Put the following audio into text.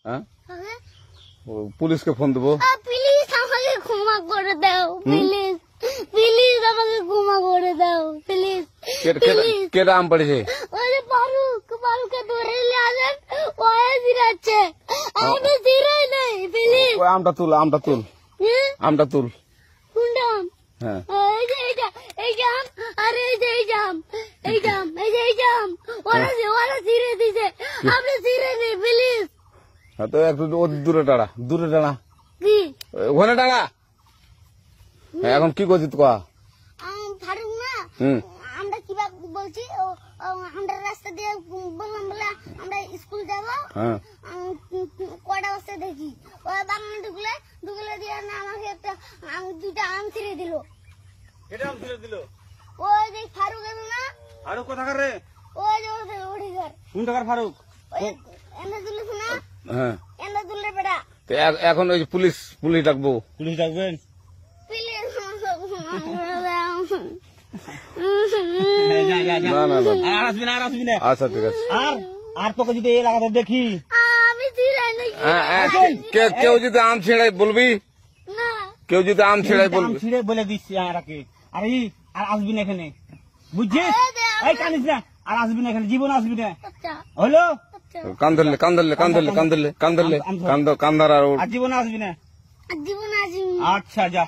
হ্যাঁ পুলিশকে ফোন দেবো। প্লিজ আমাকে ক্ষমা করে দাও, প্লিজ প্লিজ আমাকে ক্ষমা করে দাও, প্লিজ। কেটা আম পড়েছে? ওই ফারুককে ধরে নিয়ে আসেন, ওই জিরাচ্ছে, আমি জিরাই নাই, প্লিজ। ওই আমটা তুল, আমটা তুল, আমটা তুল। কোনটা আম? হ্যাঁ এই যে এই জাম, আর এই যে এই জাম, এই জাম, এই যে এই জাম, ওরা জিরে দিছে, আপনি জিরে নেই, প্লিজ। তো একটু দূরে দাঁড়া, দূরে দাঁড়া, কি ওখানে দাঁড়া। এখন কি করছিস কয়া? ফারুক না, আমরা কিভাবে বলছি, আমরা রাস্তা দিয়ে বললাম বলে আমরা স্কুল যাবো, কটা বস্তা দেখি ওই বাগানে ঢুকলে দিয়ে না আমাকে একটা দুটা আম ছিঁড়ে দিল। কেটে আম ছিঁড়ে দিল? ওই যে ফারুক এলো না, ফারুক কোথাকার রে? ওই যে ওঠে ঘর। কোন টাকার ফারুক? এনে তুলিস না, হ্যাঁ এনে তুললে বেটা। এখন ওই পুলিশ ডাকবো। পুলিশ ডাকবেন? না না না, আর আসবি না, আর আসবি না। আচ্ছা ঠিক আছে। আর তোকে যদি এই এলাকাতে দেখি, আমি ছিঁড়াই নাকি? কেউ যদি আম ছিঁড়াই বলবি, না কেউ যদি আম ছিঁড়াই আম বলবি। ছিঁড়ে বলে দিচ্ছি আমাকে, আর আসবি না এখানে, বুঝছিস? এই কানিস না, আর আসবি না এখানে, জীবন আসবি না, আচ্ছা হলো? কান ধরলে কান ধরলে কান ধরলে কান ধরলে কান ধরলে কান ধর আর আর জীবন আসবি না। জীবন আসি। আচ্ছা যা।